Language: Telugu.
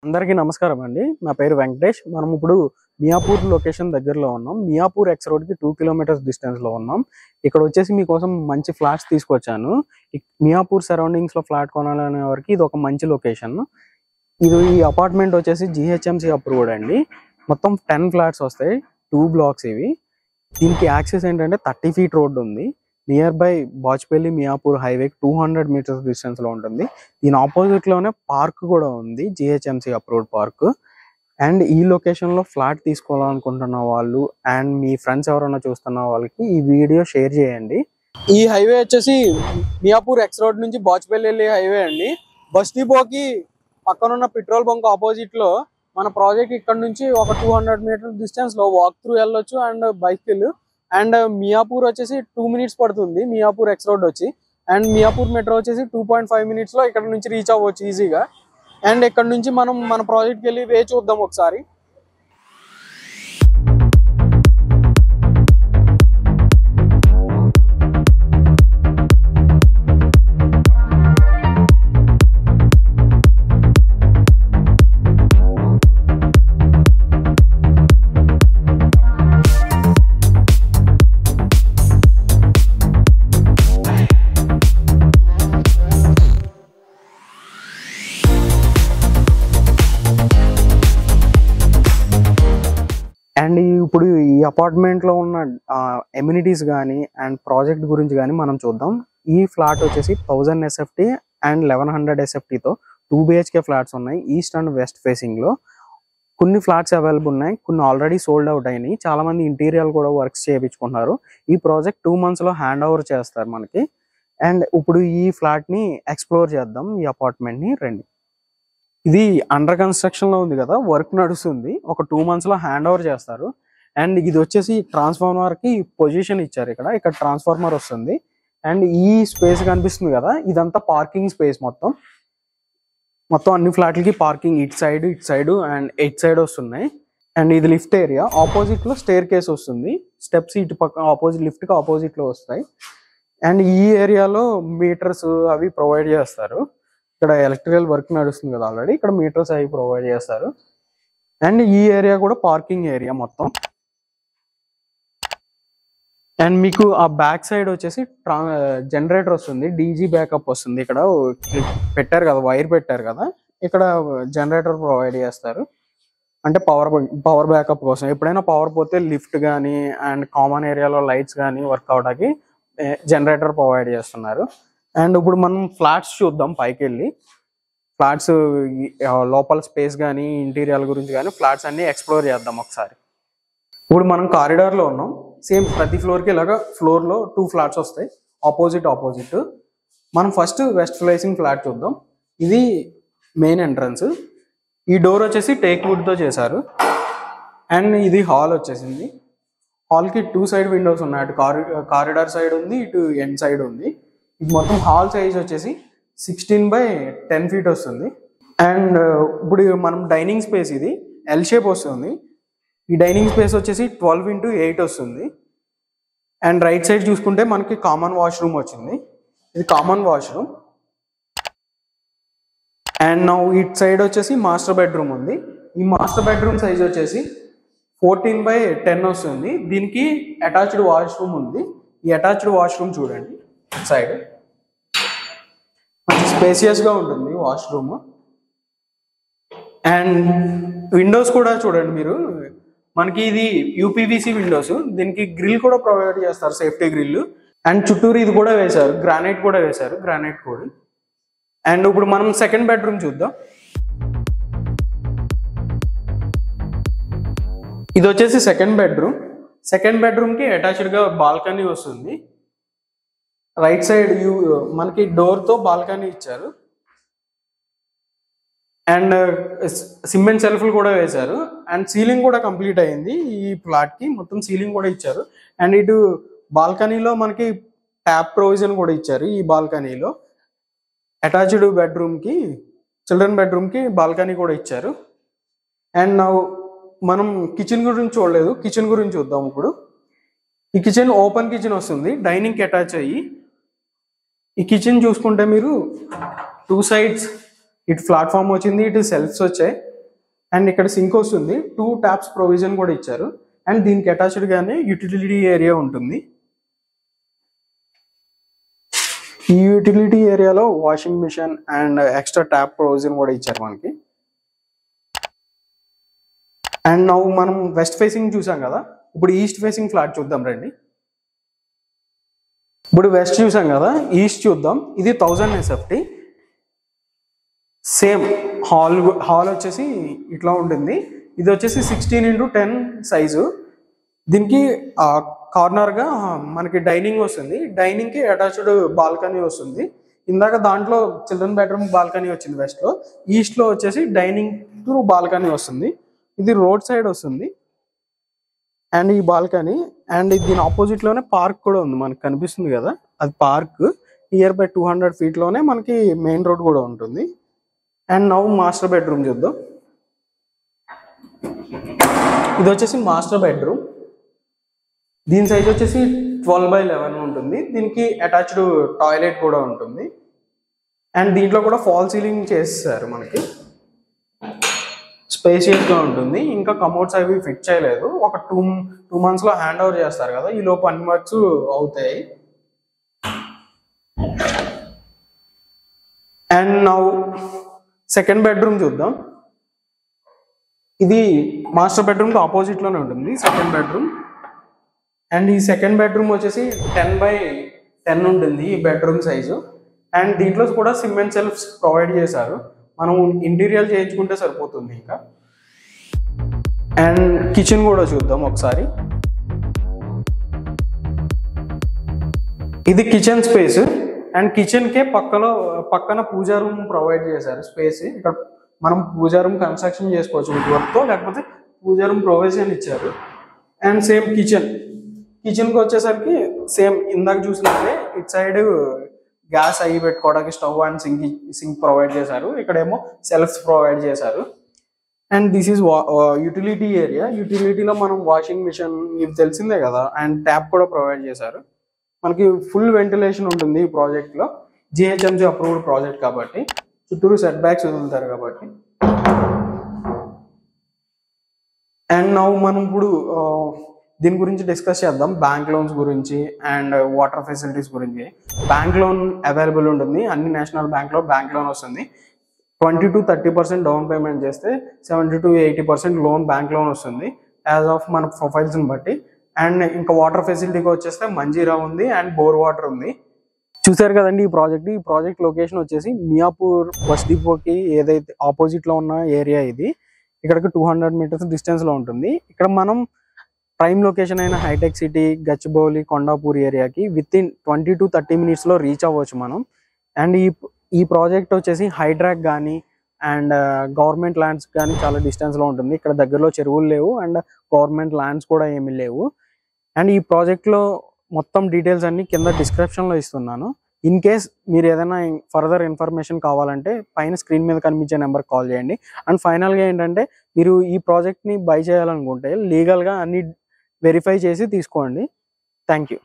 అందరికీ నమస్కారం అండి. నా పేరు వెంకటేష్. మనం ఇప్పుడు మియాపూర్ లొకేషన్ దగ్గరలో ఉన్నాం. మియాపూర్ ఎక్స్ రోడ్‌కి 2 కిలోమీటర్స్ డిస్టెన్స్‌లో ఉన్నాం. ఇక్కడ వచ్చేసి మీకోసం మంచి ఫ్లాట్స్ తీసుకొచ్చాను. మియాపూర్ సరౌండింగ్స్‌లో ఫ్లాట్ కొనాలనే వారికి ఇది ఒక మంచి లొకేషన్. ఈ అపార్ట్మెంట్ వచ్చేసి జీహెచ్ఎంసీ అప్రూవ్డ్ అండి. మొత్తం 10 ఫ్లాట్స్ వస్తాయి. 2 బ్లాక్స్ ఇవి. దీనికి యాక్సెస్ ఏంటంటే 30 ఫీట్ రోడ్ ఉంది. Nearby Bachupally Miyapur highway 200 metres distance లో ఉంటుంది. దీని ఆపోజిట్ లోనే పార్క్ కూడా ఉంది, జిహెచ్ఎంసీ అప్రూవ్డ్ పార్క్. అండ్ ఈ లొకేషన్ లో ఫ్లాట్ తీసుకోవాలనుకుంటున్న వాళ్ళు అండ్ మీ ఫ్రెండ్స్ ఎవరైనా చూస్తున్న వాళ్ళకి ఈ వీడియో షేర్ చేయండి. ఈ హైవే వచ్చేసి మియాపూర్ ఎక్స్ రోడ్ నుంచి బాచ్పల్లి హైవే అండి. బస్ డిపోకి పక్కనున్న పెట్రోల్ బంక్ ఆపోజిట్ లో మన ప్రాజెక్ట్ ఇక్కడ నుంచి ఒక 200 మీటర్ డిస్టెన్స్ లో వాక్ త్రూ వెళ్ళొచ్చు అండ్ బైక్ అండ్ మియాపూర్ వచ్చేసి 2 మినిట్స్ పడుతుంది మియాపూర్ ఎక్స్ రోడ్ వచ్చి. అండ్ మియాపూర్ మెట్రో వచ్చేసి 2.5 మినిట్స్ లో ఇక్కడ నుంచి రీచ్ అవ్వచ్చు ఈజీగా. అండ్ ఇక్కడ నుంచి మనం మన ప్రాజెక్ట్కి వెళ్ళి వే చూద్దాం ఒకసారి. అండ్ ఇప్పుడు ఈ అపార్ట్మెంట్ లో ఉన్న ఎమ్యూనిటీస్ కానీ అండ్ ప్రాజెక్ట్ గురించి కానీ మనం చూద్దాం. ఈ ఫ్లాట్ వచ్చేసి 1000 SFT అండ్ 1100 SFT తో 2 BHK ఫ్లాట్స్ ఉన్నాయి. ఈస్ట్ అండ్ వెస్ట్ ఫేసింగ్ లో కొన్ని ఫ్లాట్స్ అవైలబుల్ ఉన్నాయి, కొన్ని ఆల్రెడీ సోల్డ్ అవుట్ అయినాయి. చాలా మంది ఇంటీరియర్ కూడా వర్క్స్ చేయించుకుంటున్నారు. ఈ ప్రాజెక్ట్ 2 months లో హ్యాండ్ ఓవర్ చేస్తారు మనకి. అండ్ ఇప్పుడు ఈ ఫ్లాట్ ని ఎక్స్ప్లోర్ చేద్దాం. ఈ అపార్ట్మెంట్ ని రండి. ఇది అండర్ కన్స్ట్రక్షన్ లో ఉంది కదా, వర్క్ నడుస్తుంది. ఒక 2 months లో హ్యాండ్ ఓవర్ చేస్తారు. అండ్ ఇది వచ్చేసి ట్రాన్స్ఫార్మర్ కి పొజిషన్ ఇచ్చారు. ఇక్కడ ట్రాన్స్ఫార్మర్ వస్తుంది. అండ్ ఈ స్పేస్ కనిపిస్తుంది కదా, ఇదంతా పార్కింగ్ స్పేస్. మొత్తం అన్ని ఫ్లాట్లకి పార్కింగ్ ఇటు సైడ్ అండ్ ఎయిట్ సైడ్ వస్తున్నాయి. అండ్ ఇది లిఫ్ట్ ఏరియా. ఆపోజిట్ లో స్టేర్ కేస్ వస్తుంది. స్టెప్స్ ఇటు పక్క ఆపోజిట్ లిఫ్ట్ కి ఆపోజిట్ లో వస్తాయి. అండ్ ఈ ఏరియాలో మీటర్స్ అవి ప్రొవైడ్ చేస్తారు. ఇక్కడ ఎలక్ట్రికల్ వర్క్ నడుస్తుంది కదా ఆల్రెడీ, ఇక్కడ మీటర్స్ అవి ప్రొవైడ్ చేస్తారు. అండ్ ఈ ఏరియా కూడా పార్కింగ్ ఏరియా మొత్తం. అండ్ మీకు ఆ బ్యాక్ సైడ్ వచ్చేసి జనరేటర్ వస్తుంది, డీజీ బ్యాకప్ వస్తుంది. ఇక్కడ పెట్టారు కదా, వైర్ పెట్టారు కదా, ఇక్కడ జనరేటర్ ప్రొవైడ్ చేస్తారు. అంటే పవర్ బ్యాకప్ కోసం. ఎప్పుడైనా పవర్ పోతే లిఫ్ట్ కానీ అండ్ కామన్ ఏరియాలో లైట్స్ కానీ వర్క్ అవడానికి జనరేటర్ ప్రొవైడ్ చేస్తున్నారు. అండ్ ఇప్పుడు మనం ఫ్లాట్స్ చూద్దాం. పైకి వెళ్ళి ఫ్లాట్స్ లోపల స్పేస్ కానీ ఇంటీరియర్ గురించి కానీ ఫ్లాట్స్ అన్ని ఎక్స్ప్లోర్ చేద్దాం ఒకసారి. ఇప్పుడు మనం కారిడార్ లో ఉన్నాం. సేమ్ ప్రతి ఫ్లోర్ కి ఇలాగా ఫ్లోర్ లో 2 ఫ్లాట్స్ వస్తాయి, ఆపోజిట్. మనం ఫస్ట్ వెస్ట్ ఫేసింగ్ ఫ్లాట్ చూద్దాం. ఇది మెయిన్ ఎంట్రన్స్. ఈ డోర్ వచ్చేసి టేక్ వుడ్ తో చేశారు. అండ్ ఇది హాల్ వచ్చేసింది. హాల్ కి 2 సైడ్ విండోస్ ఉన్నాయి. అటు కారిడార్ సైడ్ ఉంది, ఇటు ఎండ్ సైడ్ ఉంది. ఇది మొత్తం హాల్ సైజ్ వచ్చేసి 16/10 feet వస్తుంది. అండ్ ఇప్పుడు మనం డైనింగ్ స్పేస్, ఇది ఎల్ షేప్ వస్తుంది. ఈ డైనింగ్ స్పేస్ వచ్చేసి 12x8 వస్తుంది. అండ్ రైట్ సైడ్ చూసుకుంటే మనకి కామన్ వాష్రూమ్ వచ్చింది. ఇది కామన్ వాష్రూమ్. అండ్ నా ఇట్ సైడ్ వచ్చేసి మాస్టర్ బెడ్రూమ్ ఉంది. ఈ మాస్టర్ బెడ్రూమ్ సైజ్ వచ్చేసి 14/10 వస్తుంది. దీనికి అటాచ్డ్ వాష్రూమ్ ఉంది. ఈ అటాచ్డ్ వాష్రూమ్ చూడండి సైడ్ స్పేసియస్ గా ఉంటుంది వాష్రూమ్. అండ్ విండోస్ కూడా చూడండి మీరు, మనకి ఇది యూపీవీసీ విండోస్. దీనికి గ్రిల్ కూడా ప్రొవైడ్ చేస్తారు, సేఫ్టీ గ్రిల్. అండ్ చుట్టూరు ఇది కూడా వేశారు, గ్రానైట్ కోడ్. అండ్ ఇప్పుడు మనం సెకండ్ బెడ్రూమ్ చూద్దాం. ఇది వచ్చేసి సెకండ్ బెడ్రూమ్ కి అటాచ్డ్ గా బాల్కనీ వస్తుంది. రైట్ సైడ్ మనకి డోర్ తో బాల్కనీ ఇచ్చారు. అండ్ సిమెంట్ సెల్ఫ్లు కూడా వేశారు. అండ్ సీలింగ్ కూడా కంప్లీట్ అయింది. ఈ ఫ్లాట్ కి మొత్తం సీలింగ్ కూడా ఇచ్చారు. అండ్ ఇటు బాల్కనీలో మనకి ట్యాప్ ప్రొవిజన్ కూడా ఇచ్చారు. ఈ బాల్కనీలో అటాచ్డ్ చిల్డ్రన్ బెడ్రూమ్ కి బాల్కనీ కూడా ఇచ్చారు. అండ్ మనం కిచెన్ గురించి చూడలేదు, కిచెన్ గురించి చూద్దాం ఇప్పుడు. ఈ కిచెన్ ఓపెన్ కిచెన్ వస్తుంది, డైనింగ్ కి అటాచ్ అయ్యి. ఈ కిచెన్ చూసుకుంటే మీరు 2 sides ఇటు ప్లాట్ఫామ్ వచ్చింది, ఇటు సెల్ఫ్స్ వచ్చాయి. అండ్ ఇక్కడ సింక్ వస్తుంది, 2 ట్యాప్స్ ప్రొవిజన్ కూడా ఇచ్చారు. అండ్ దీనికి అటాచ్డ్ గానే యూటిలిటీ ఏరియా ఉంటుంది. ఈ యూటిలిటీ ఏరియాలో washing machine and extra tap provision కూడా ఇచ్చారు మనకి. అండ్ నౌ మనం వెస్ట్ ఫేసింగ్ చూసాం కదా, ఇప్పుడు ఈస్ట్ ఫేసింగ్ ఫ్లాట్ చూద్దాం రండి. ఇప్పుడు వెస్ట్ చూసాం కదా, ఈస్ట్ చూద్దాం. ఇది 1000 SFT. సేమ్ హాల్ వచ్చేసి ఇట్లా ఉంటుంది. ఇది వచ్చేసి 16x10 సైజు. దీనికి కార్నర్గా మనకి డైనింగ్ వస్తుంది. డైనింగ్కి అటాచ్డ్ బాల్కనీ వస్తుంది. ఇందాక దాంట్లో చిల్డ్రన్ బెడ్రూమ్ బాల్కనీ వచ్చింది వెస్ట్లో. ఈస్ట్లో వచ్చేసి డైనింగ్ టు బాల్కనీ వస్తుంది. ఇది రోడ్ సైడ్ వస్తుంది అండ్ ఈ బాల్కనీ. అండ్ దీని ఆపోజిట్లోనే పార్క్ కూడా ఉంది, మనకు కనిపిస్తుంది కదా అది పార్క్. నియర్ బై 200 feetలోనే మనకి మెయిన్ రోడ్ కూడా ఉంటుంది. అండ్ నౌ మాస్టర్ బెడ్రూమ్ చూద్దాం. ఇది వచ్చేసి మాస్టర్ బెడ్రూమ్. దీని సైజ్ వచ్చేసి 12x11 ఉంటుంది. దీనికి అటాచ్డ్ టాయిలెట్ కూడా ఉంటుంది. అండ్ దీంట్లో కూడా ఫాల్ సీలింగ్ చేస్తారు మనకి. స్పేషియస్గా ఉంటుంది. ఇంకా కమోడ్స్ అవి ఫిట్ చేయలేదు. ఒక 2 monthsలో హ్యాండ్ ఓవర్ చేస్తారు కదా, ఈ లోపు అన్ని వర్క్స్ అవుతాయి. అండ్ నౌ సెకండ్ బెడ్రూమ్ చూద్దాం. ఇది మాస్టర్ బెడ్రూమ్కి ఆపోజిట్లోనే ఉంటుంది సెకండ్ బెడ్రూమ్. అండ్ ఈ సెకండ్ బెడ్రూమ్ వచ్చేసి 10x10 ఉంటుంది ఈ బెడ్రూమ్ సైజు. అండ్ దీంట్లో కూడా సిమెంట్ సెల్ఫ్స్ ప్రొవైడ్ చేశారు. మనం ఇంటీరియర్ చేయించుకుంటే సరిపోతుంది ఇంకా. అండ్ కిచెన్ కూడా చూద్దాం ఒకసారి. ఇది కిచెన్ స్పేస్. అండ్ కిచెన్కే పక్కన పూజా రూమ్ ప్రొవైడ్ చేశారు స్పేస్. ఇక్కడ మనం పూజా రూమ్ కన్స్ట్రక్షన్ చేసుకోవచ్చు విత్ వర్క్తో, లేకపోతే పూజా రూమ్ ప్రొవిజన్ ఇచ్చారు. అండ్ సేమ్ కిచెన్కి వచ్చేసరికి సేమ్ ఇందాక చూసినట్లే ఇటు సైడ్ గ్యాస్ అయ్యి పెట్టుకోవడానికి స్టవ్ అండ్ సింక్ ప్రొవైడ్ చేశారు. ఇక్కడేమో సెల్ఫ్స్ ప్రొవైడ్ చేశారు. And this is utility area. యూటిలిటీలో మనం వాషింగ్ మిషన్ ఇవి తెలిసిందే కదా, అండ్ ట్యాప్ కూడా ప్రొవైడ్ చేశారు. మనకి ఫుల్ వెంటిలేషన్ ఉంటుంది ఈ ప్రాజెక్ట్లో. GHMC అప్రూవ్డ్ ప్రాజెక్ట్ కాబట్టి చుట్టూరు సెట్ బ్యాక్స్ వదులుతారు కాబట్టి. అండ్ నౌ మనం ఇప్పుడు దీని గురించి డిస్కస్ చేద్దాం, బ్యాంక్ లోన్స్ గురించి అండ్ వాటర్ ఫెసిలిటీస్ గురించి. బ్యాంక్ లోన్ అవైలబుల్ ఉంటుంది, అన్ని నేషనల్ బ్యాంక్లో బ్యాంక్ లోన్ వస్తుంది. 20 to 30% డౌన్ పేమెంట్ చేస్తే 70 to 80% లోన్ బ్యాంక్ లోన్ వస్తుంది యాజ్ ఆఫ్ మన ప్రొఫైల్స్ని బట్టి. అండ్ ఇంకా వాటర్ ఫెసిలిటీకి వచ్చేస్తే మంజీరా ఉంది అండ్ బోర్ వాటర్ ఉంది. చూసారు కదండి ఈ ప్రాజెక్ట్ లొకేషన్ వచ్చేసి మియాపూర్ బస్ డిపోకి ఏదైతే ఆపోజిట్లో ఉన్న ఏరియా ఇది. ఇక్కడికి 200 meters డిస్టెన్స్లో ఉంటుంది. ఇక్కడ మనం ప్రైమ్ లొకేషన్ అయిన హైటెక్ సిటీ, గచ్చిబౌలి, కొండాపూర్ ఏరియాకి వితిన్ 20 to 30 minutesలో రీచ్ అవ్వచ్చు మనం. అండ్ ఈ ప్రాజెక్ట్ వచ్చేసి హైడ్రాక్ కానీ అండ్ గవర్నమెంట్ ల్యాండ్స్ కానీ చాలా డిస్టెన్స్లో ఉంటుంది. ఇక్కడ దగ్గరలో చెరువులు లేవు అండ్ గవర్నమెంట్ ల్యాండ్స్ కూడా ఏమీ లేవు. అండ్ ఈ ప్రాజెక్ట్లో మొత్తం డీటెయిల్స్ అన్ని కింద డిస్క్రిప్షన్లో ఇస్తున్నాను. ఇన్ కేస్ మీరు ఏదైనా ఫర్దర్ ఇన్ఫర్మేషన్ కావాలంటే పైన స్క్రీన్ మీద కనిపించే నెంబర్కి కాల్ చేయండి. అండ్ ఫైనల్గా ఏంటంటే మీరు ఈ ప్రాజెక్ట్ని బై చేయాలనుకుంటే లీగల్గా అన్ని వెరిఫై చేసి తీసుకోండి. Thank you.